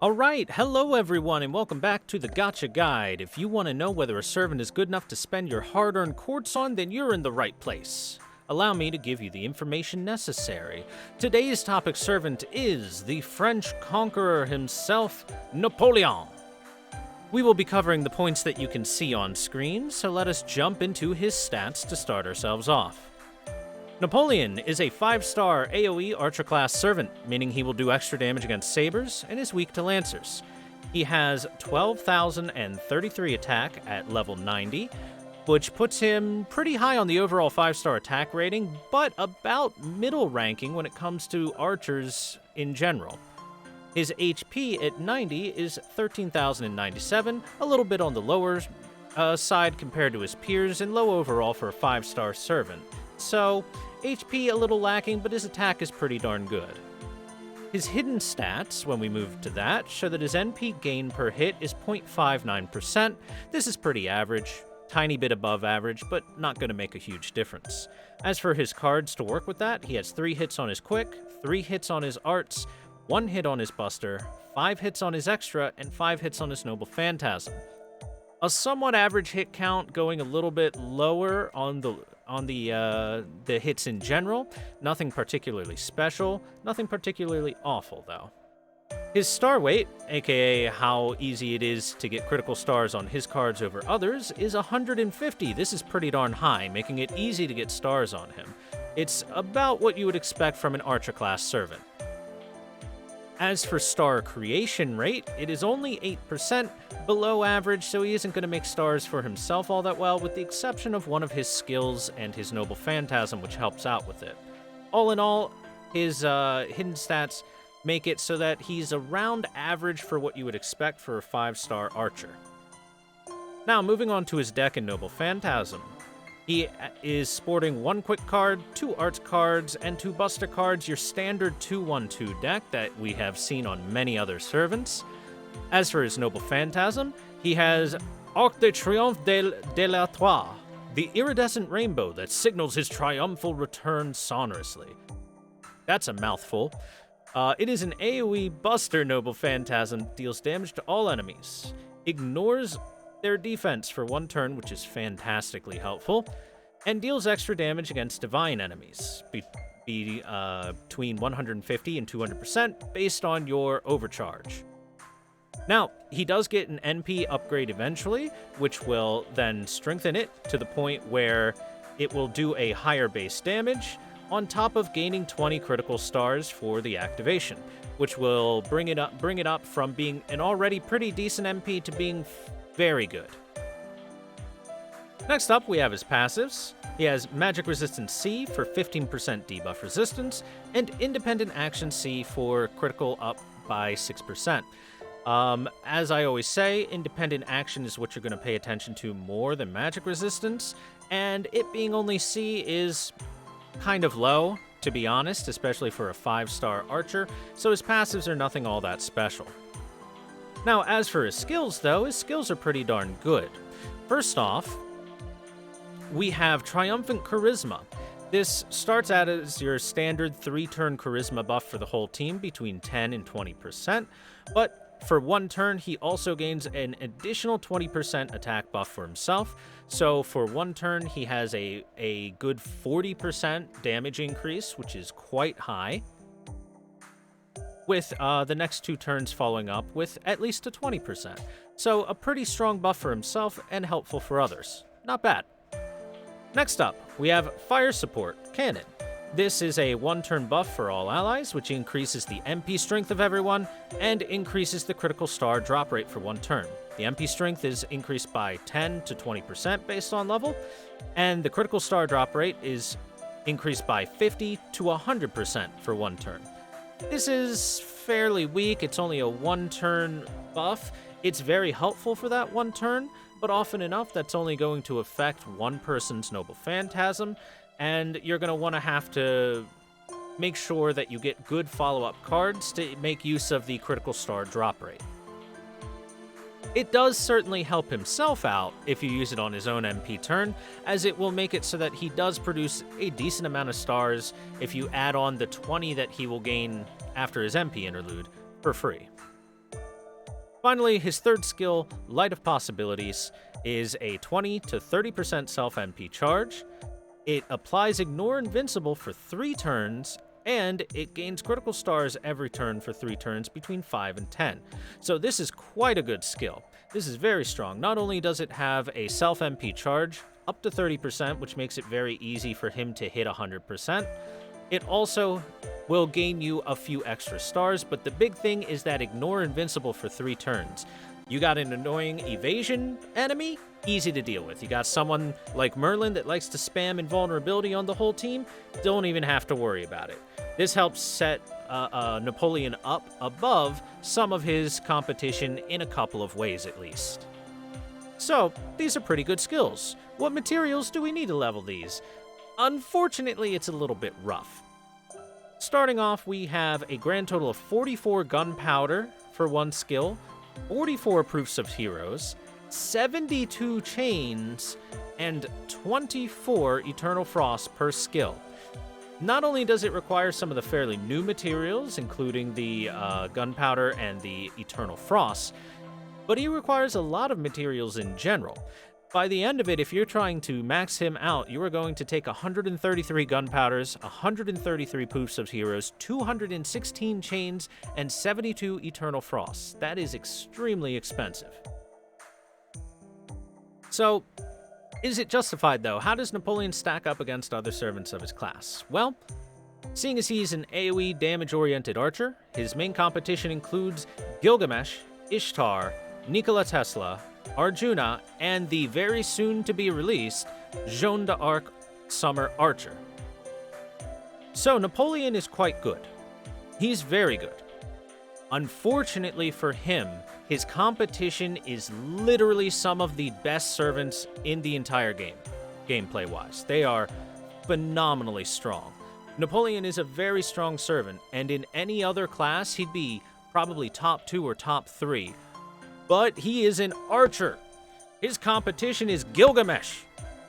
Alright, hello everyone and welcome back to the Gacha Guide. If you want to know whether a servant is good enough to spend your hard-earned quartz on, then you're in the right place. Allow me to give you the information necessary. Today's topic servant is the French conqueror himself, Napoleon. We will be covering the points that you can see on screen, so let us jump into his stats to start ourselves off. Napoleon is a 5-star AoE Archer class servant, meaning he will do extra damage against sabers and is weak to lancers. He has 12,033 attack at level 90, which puts him pretty high on the overall 5-star attack rating, but about middle ranking when it comes to archers in general. His HP at 90 is 13,097, a little bit on the lower side compared to his peers, and low overall for a 5-star servant. So, HP a little lacking, but his attack is pretty darn good. His hidden stats, when we move to that, show that his NP gain per hit is 0.59%. This is pretty average, tiny bit above average, but not going to make a huge difference. As for his cards to work with that, he has 3 hits on his quick, 3 hits on his arts, 1 hit on his buster, 5 hits on his extra, and 5 hits on his noble phantasm. A somewhat average hit count, going a little bit lower on the hits in general. Nothing particularly special, nothing particularly awful though. His star weight, aka how easy it is to get critical stars on his cards over others, is 150. This is pretty darn high, making it easy to get stars on him. It's about what you would expect from an Archer class servant. As for star creation rate, it is only 8%, below average, so he isn't going to make stars for himself all that well, with the exception of one of his skills and his noble phantasm, which helps out with it. All in all, his hidden stats make it so that he's around average for what you would expect for a 5-star archer. Now, moving on to his deck in noble phantasm. He is sporting 1 quick card, 2 arts cards, and 2 buster cards, your standard 2-1-2 deck that we have seen on many other servants. As for his noble phantasm, he has Arc de Triomphe de l'Étoile, the iridescent rainbow that signals his triumphal return sonorously. That's a mouthful. It is an AoE buster noble phantasm, deals damage to all enemies, ignores their defense for 1 turn, which is fantastically helpful, and deals extra damage against divine enemies, between 150 and 200% based on your overcharge. Now, he does get an NP upgrade eventually, which will then strengthen it to the point where it will do a higher base damage, on top of gaining 20 critical stars for the activation, which will bring it up from being an already pretty decent MP to being very good. Next up, we have his passives. He has Magic Resistance C for 15% debuff resistance, and Independent Action C for critical up by 6%. As I always say, Independent Action is what you're going to pay attention to more than Magic Resistance, and it being only C is kind of low, to be honest, especially for a 5-star archer, so his passives are nothing all that special. Now, as for his skills, though, his skills are pretty darn good. First off, we have Triumphant Charisma. This starts out as your standard 3-turn Charisma buff for the whole team, between 10 and 20%, but for 1 turn, he also gains an additional 20% attack buff for himself, so for 1 turn, he has a good 40% damage increase, which is quite high, with the next 2 turns following up with at least a 20%. So a pretty strong buff for himself and helpful for others. Not bad. Next up, we have Fire Support, Cannon. This is a 1-turn buff for all allies, which increases the MP strength of everyone and increases the critical star drop rate for 1 turn. The MP strength is increased by 10 to 20% based on level, and the critical star drop rate is increased by 50 to 100% for 1 turn. This is fairly weak. It's only a 1-turn buff. It's very helpful for that 1 turn, but often enough that's only going to affect 1 person's noble phantasm, and you're going to have to make sure that you get good follow-up cards to make use of the critical star drop rate. It does certainly help himself out if you use it on his own MP turn, as it will make it so that he does produce a decent amount of stars if you add on the 20 that he will gain after his MP interlude for free. Finally, his third skill, Light of Possibilities, is a 20 to 30% self-MP charge. It applies Ignore Invincible for 3 turns, and it gains critical stars every turn for 3 turns between 5 and 10. So this is quite a good skill. This is very strong. Not only does it have a self-MP charge, up to 30%, which makes it very easy for him to hit 100%, it also will gain you a few extra stars, but the big thing is that Ignore Invincible for 3 turns. You got an annoying evasion enemy, easy to deal with. You got someone like Merlin that likes to spam invulnerability on the whole team, don't even have to worry about it. This helps set Napoleon up above some of his competition in a couple of ways at least. So, these are pretty good skills. What materials do we need to level these? Unfortunately, it's a little bit rough. Starting off, we have a grand total of 44 gunpowder for 1 skill, 44 proofs of heroes, 72 chains, and 24 eternal frost per skill. Not only does it require some of the fairly new materials, including the gunpowder and the eternal frost, but he requires a lot of materials in general. By the end of it, if you're trying to max him out, you are going to take 133 gunpowders, 133 proofs of heroes, 216 chains, and 72 eternal frosts. That is extremely expensive. So, is it justified though? How does Napoleon stack up against other servants of his class? Well, seeing as he's an AoE damage-oriented archer, his main competition includes Gilgamesh, Ishtar, Nikola Tesla, Arjuna, and the very soon-to-be-released Jeanne d'Arc Summer Archer. So Napoleon is quite good. He's very good. Unfortunately for him, his competition is literally some of the best servants in the entire game, gameplay-wise. They are phenomenally strong. Napoleon is a very strong servant, and in any other class, he'd be probably top 2 or top 3. But he is an archer. His competition is Gilgamesh,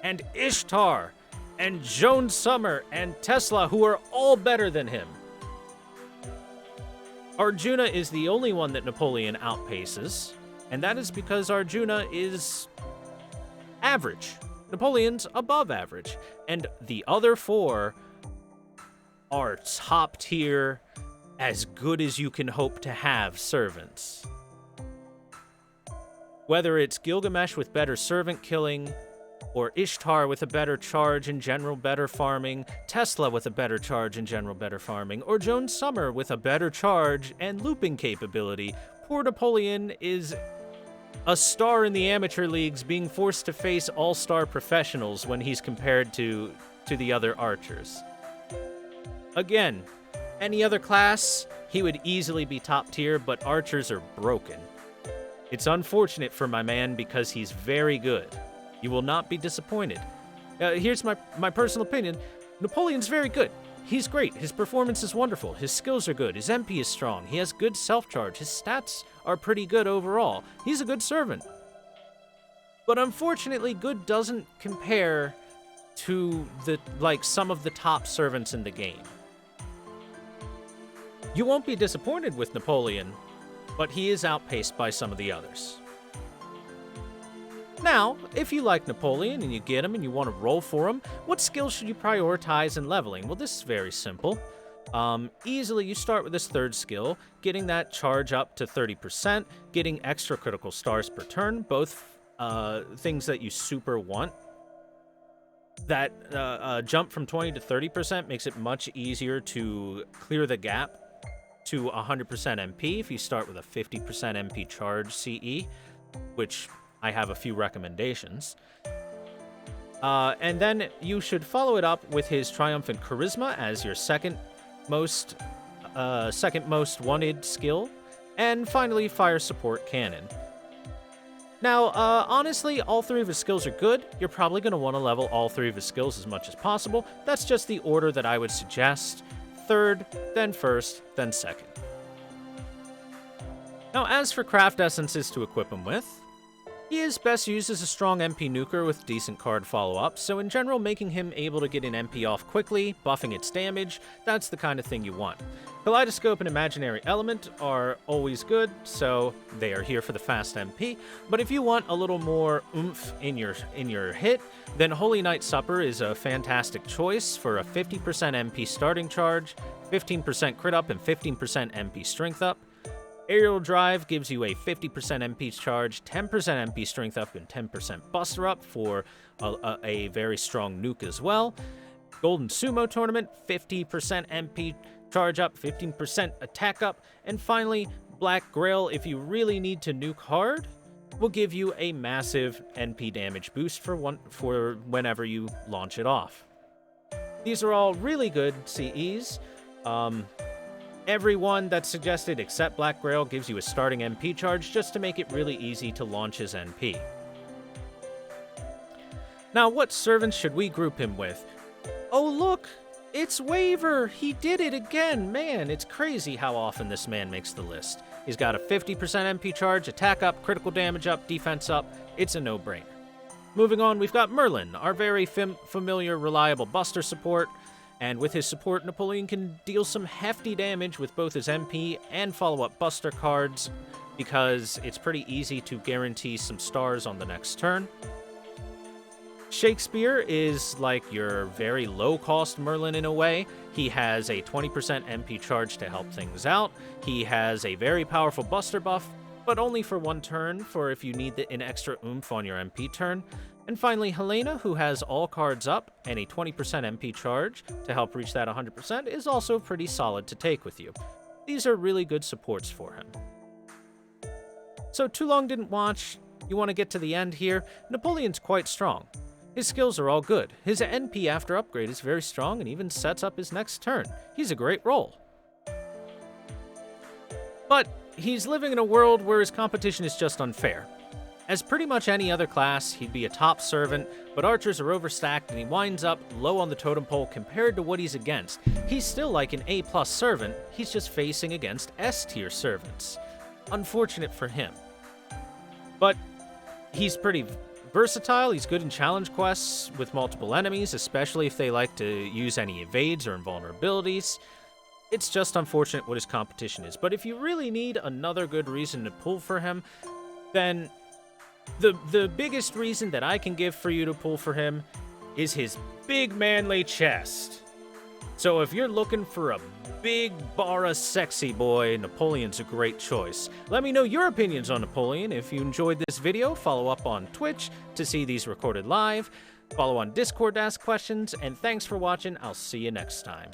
and Ishtar, and Joan Summer, and Tesla, who are all better than him. Arjuna is the only one that Napoleon outpaces, and that is because Arjuna is average. Napoleon's above average, and the other 4 are top tier, as good as you can hope to have servants. Whether it's Gilgamesh with better servant killing, or Ishtar with a better charge and general better farming, Tesla with a better charge and general better farming, or Joan Summer with a better charge and looping capability, poor Napoleon is a star in the amateur leagues being forced to face all-star professionals when he's compared to the other archers. Again, any other class, he would easily be top tier, but archers are broken. It's unfortunate for my man because he's very good. You will not be disappointed. Here's my personal opinion. Napoleon's very good. He's great. His performance is wonderful. His skills are good. His MP is strong. He has good self-charge. His stats are pretty good overall. He's a good servant. But unfortunately, good doesn't compare to some of the top servants in the game. You won't be disappointed with Napoleon, but he is outpaced by some of the others. Now, if you like Napoleon and you get him and you want to roll for him, what skills should you prioritize in leveling? Well, this is very simple. Easily, you start with this third skill, getting that charge up to 30%, getting extra critical stars per turn, both things that you super want. That jump from 20 to 30% makes it much easier to clear the gap to 100% MP if you start with a 50% MP charge CE, which I have a few recommendations. And then you should follow it up with his Triumphant Charisma as your second most wanted skill, and finally Fire Support Cannon. Now, honestly, all 3 of his skills are good. You're probably going to want to level all 3 of his skills as much as possible. That's just the order that I would suggest. 3rd, then 1st, then 2nd. Now, as for craft essences to equip him with, He is best used as a strong MP nuker with decent card follow-up, so in general making him able to get an MP off quickly, buffing its damage, that's the kind of thing you want. Kaleidoscope and Imaginary Element are always good, so they are here for the fast MP, but if you want a little more oomph in your hit, then Holy Night Supper is a fantastic choice for a 50% MP starting charge, 15% crit up, and 15% MP strength up. Aerial Drive gives you a 50% MP charge, 10% MP strength up, and 10% buster up for a very strong nuke as well. Golden Sumo Tournament, 50% MP charge up, 15% attack up, and finally, Black Grail, if you really need to nuke hard, will give you a massive NP damage boost for whenever you launch it off. These are all really good CEs. Everyone that's suggested except Black Grail gives you a starting MP charge just to make it really easy to launch his NP. Now, what servants should we group him with? Oh look, it's Waver! He did it again! Man, it's crazy how often this man makes the list. He's got a 50% MP charge, attack up, critical damage up, defense up. It's a no-brainer. Moving on, we've got Merlin, our very familiar, reliable buster support. And with his support, Napoleon can deal some hefty damage with both his MP and follow-up buster cards, because it's pretty easy to guarantee some stars on the next turn. Shakespeare is like your very low-cost Merlin in a way. He has a 20% MP charge to help things out. He has a very powerful buster buff, but only for one turn, for if you need an extra oomph on your MP turn. And finally, Helena, who has all cards up and a 20% MP charge to help reach that 100%, is also pretty solid to take with you. These are really good supports for him. So too long didn't watch, you want to get to the end here. Napoleon's quite strong. His skills are all good. His NP after upgrade is very strong and even sets up his next turn. He's a great roll. But he's living in a world where his competition is just unfair. As pretty much any other class, he'd be a top servant, but archers are overstacked and he winds up low on the totem pole compared to what he's against. He's still like an A+ servant, he's just facing against S-tier servants. Unfortunate for him. But he's pretty versatile, he's good in challenge quests with multiple enemies, especially if they like to use any evades or invulnerabilities. It's just unfortunate what his competition is. But if you really need another good reason to pull for him, then the biggest reason that I can give for you to pull for him is his big manly chest. So if you're looking for a big bara sexy boy, Napoleon's a great choice. Let me know your opinions on Napoleon. If you enjoyed this video, follow up on Twitch to see these recorded live, follow on Discord to ask questions, and thanks for watching. I'll see you next time.